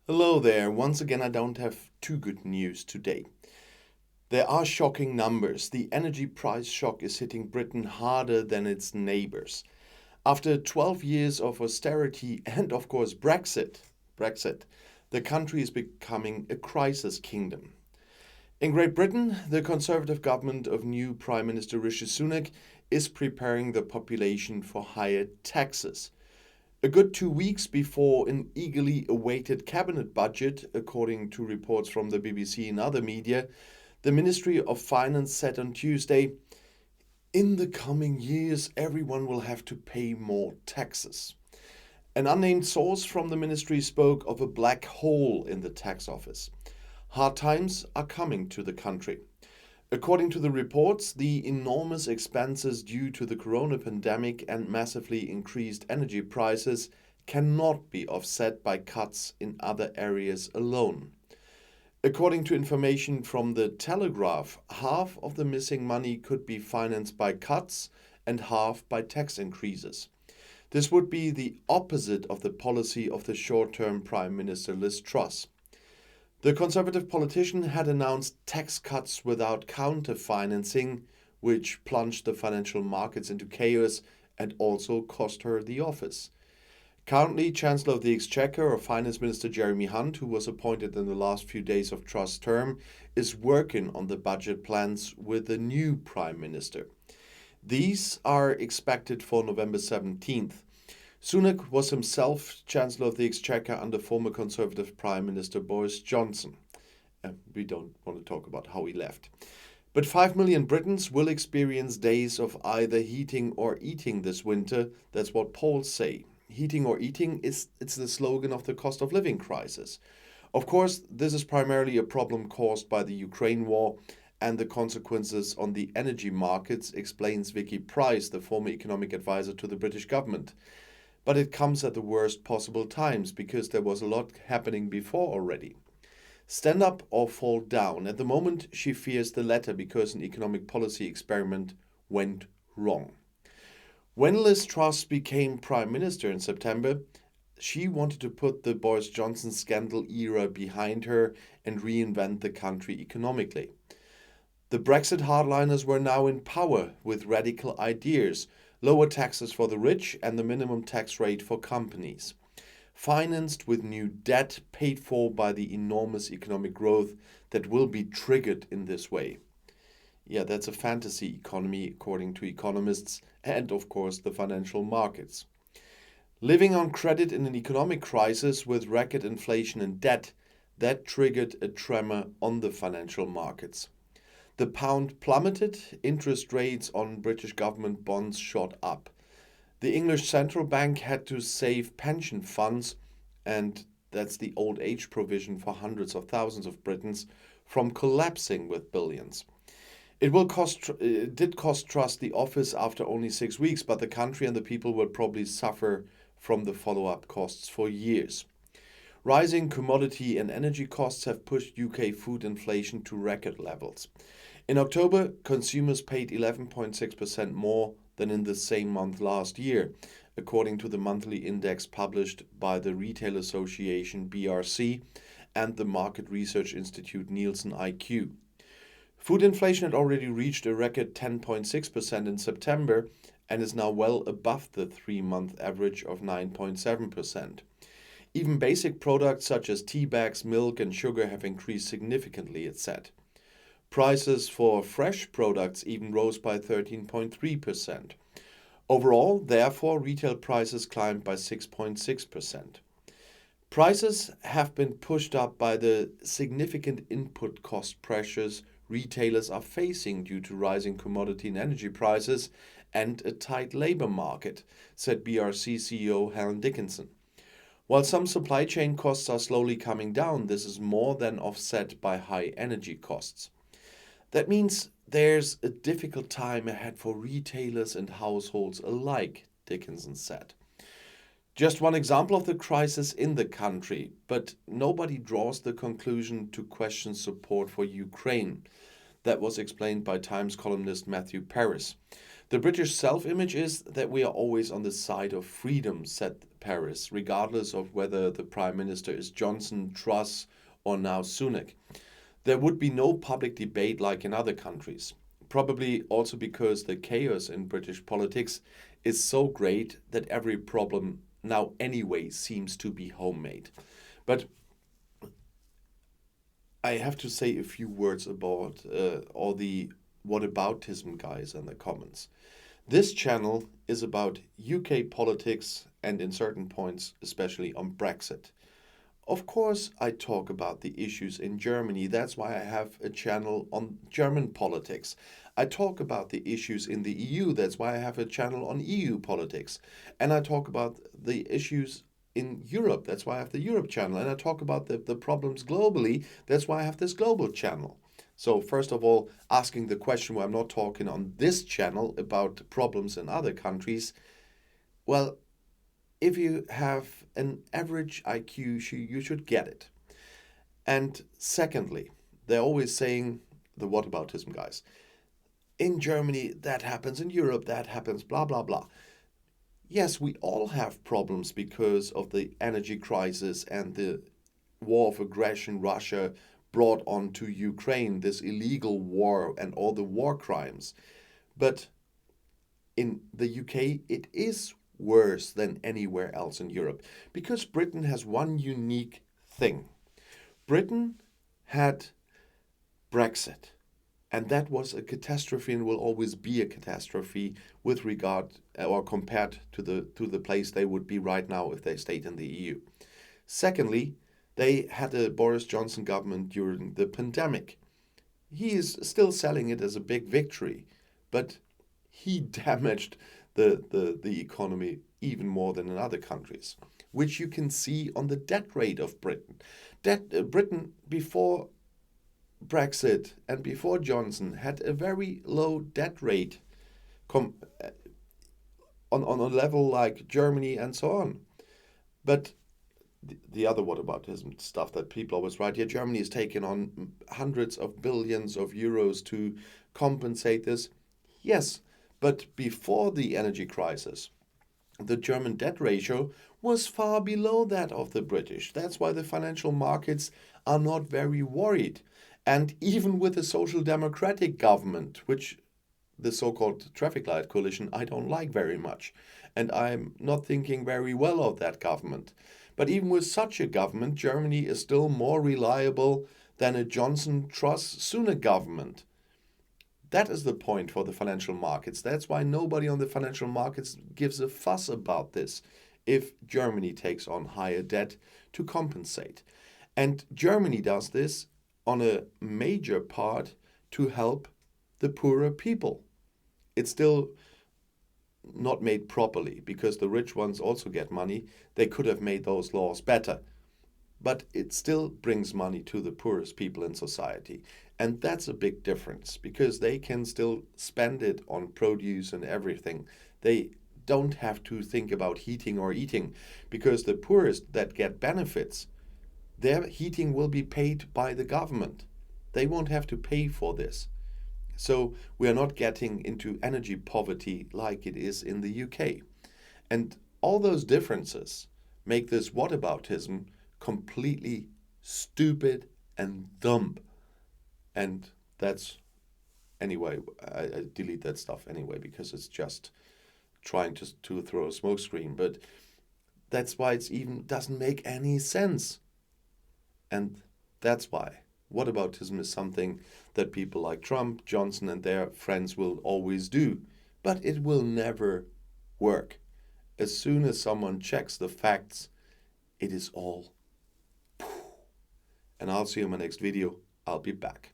Hello there. Once again, I don't have too good news today. There are shocking numbers. The energy price shock is hitting Britain harder than its neighbors. After 12 years of austerity and, of course, Brexit, the country is becoming a crisis kingdom. In Great Britain, the Conservative government of new Prime Minister Rishi Sunak is preparing the population for higher taxes. A good 2 weeks before an eagerly awaited cabinet budget, according to reports from the BBC and other media, the Ministry of Finance said on Tuesday, in the coming years, everyone will have to pay more taxes. An unnamed source from the ministry spoke of a black hole in the tax office. Hard times are coming to the country. According to the reports, the enormous expenses due to the corona pandemic and massively increased energy prices cannot be offset by cuts in other areas alone. According to information from the Telegraph, half of the missing money could be financed by cuts and half by tax increases. This would be the opposite of the policy of the short-term Prime Minister Liz Truss. The Conservative politician had announced tax cuts without counter-financing, which plunged the financial markets into chaos and also cost her the office. Currently, Chancellor of the Exchequer or Finance Minister Jeremy Hunt, who was appointed in the last few days of Truss' term, is working on the budget plans with the new Prime Minister. These are expected for November 17th. Sunak was himself Chancellor of the Exchequer under former Conservative Prime Minister Boris Johnson. We don't want to talk about how he left. But 5 million Britons will experience days of either heating or eating this winter. That's what polls say. Heating or eating it's the slogan of the cost of living crisis. Of course, this is primarily a problem caused by the Ukraine war and the consequences on the energy markets, explains Vicky Price, the former economic advisor to the British government. But it comes at the worst possible times because there was a lot happening before already. Stand up or fall down. At the moment, she fears the latter because an economic policy experiment went wrong. When Liz Truss became Prime Minister in September, she wanted to put the Boris Johnson scandal era behind her and reinvent the country economically. The Brexit hardliners were now in power with radical ideas, lower taxes for the rich and the minimum tax rate for companies. Financed with new debt paid for by the enormous economic growth that will be triggered in this way. Yeah, that's a fantasy economy, according to economists and, of course, the financial markets. Living on credit in an economic crisis with record inflation and debt, that triggered a tremor on the financial markets. The pound plummeted, interest rates on British government bonds shot up. The English central bank had to save pension funds, and that's the old age provision for hundreds of thousands of Britons, from collapsing with billions. It did cost Truss the office after only 6 weeks, but the country and the people will probably suffer from the follow-up costs for years. Rising commodity and energy costs have pushed UK food inflation to record levels. In October, consumers paid 11.6% more than in the same month last year, according to the monthly index published by the Retail Association BRC and the market research institute Nielsen IQ. Food inflation had already reached a record 10.6% in September and is now well above the 3-month average of 9.7%. Even basic products such as tea bags, milk, and sugar have increased significantly, it said. Prices for fresh products even rose by 13.3%. Overall, therefore, retail prices climbed by 6.6%. Prices have been pushed up by the significant input cost pressures retailers are facing due to rising commodity and energy prices and a tight labor market, said BRC CEO Helen Dickinson. While some supply chain costs are slowly coming down, this is more than offset by high energy costs. That means there's a difficult time ahead for retailers and households alike, Dickinson said. Just one example of the crisis in the country, but nobody draws the conclusion to question support for Ukraine. That was explained by Times columnist Matthew Paris. The British self-image is that we are always on the side of freedom, said Paris, regardless of whether the Prime Minister is Johnson, Truss, or now Sunak. There would be no public debate like in other countries. Probably also because the chaos in British politics is so great that every problem now anyway seems to be homemade. But I have to say a few words about all the whataboutism guys in the comments. This channel is about UK politics and in certain points, especially on Brexit. Of course, I talk about the issues in Germany. That's why I have a channel on German politics. I talk about the issues in the EU. That's why I have a channel on EU politics. And I talk about the issues in Europe. That's why I have the Europe channel. And I talk about the problems globally. That's why I have this global channel. So first of all, asking the question why I'm not talking on this channel about problems in other countries. Well, if you have an average IQ, you should get it. And secondly, they're always saying, the whataboutism guys, in Germany that happens, in Europe that happens, blah, blah, blah. Yes, we all have problems because of the energy crisis and the war of aggression Russia brought onto Ukraine, this illegal war and all the war crimes. But in the UK, it is worse than anywhere else in Europe because Britain has one unique thing. Britain had Brexit, and that was a catastrophe and will always be a catastrophe with regard or compared to the place they would be right now if they stayed in the EU. Secondly, they had a Boris Johnson government during the pandemic. He is still selling it as a big victory, but he damaged the economy even more than in other countries, which you can see on the debt rate of Britain. Britain before Brexit and before Johnson had a very low debt rate on a level like Germany and so on. But the other whataboutism stuff that people always write, yeah, Germany is taking on hundreds of billions of euros to compensate this. Yes, but before the energy crisis, the German debt ratio was far below that of the British. That's why the financial markets are not very worried. And even with a social democratic government, which the so-called traffic light coalition I don't like very much, and I'm not thinking very well of that government. But even with such a government, Germany is still more reliable than a Johnson, Truss, Sunak government. That is the point for the financial markets. That's why nobody on the financial markets gives a fuss about this if Germany takes on higher debt to compensate. And Germany does this on a major part to help the poorer people. It's still not made properly because the rich ones also get money. They could have made those laws better. But it still brings money to the poorest people in society. And that's a big difference because they can still spend it on produce and everything. They don't have to think about heating or eating because the poorest that get benefits, their heating will be paid by the government. They won't have to pay for this. So we are not getting into energy poverty like it is in the UK. And all those differences make this whataboutism completely stupid and dumb. And that's, anyway, I delete that stuff anyway because it's just trying to throw a smokescreen. But that's why it's even doesn't make any sense. And that's why whataboutism is something that people like Trump, Johnson, and their friends will always do. But it will never work. As soon as someone checks the facts, it is all. And I'll see you in my next video. I'll be back.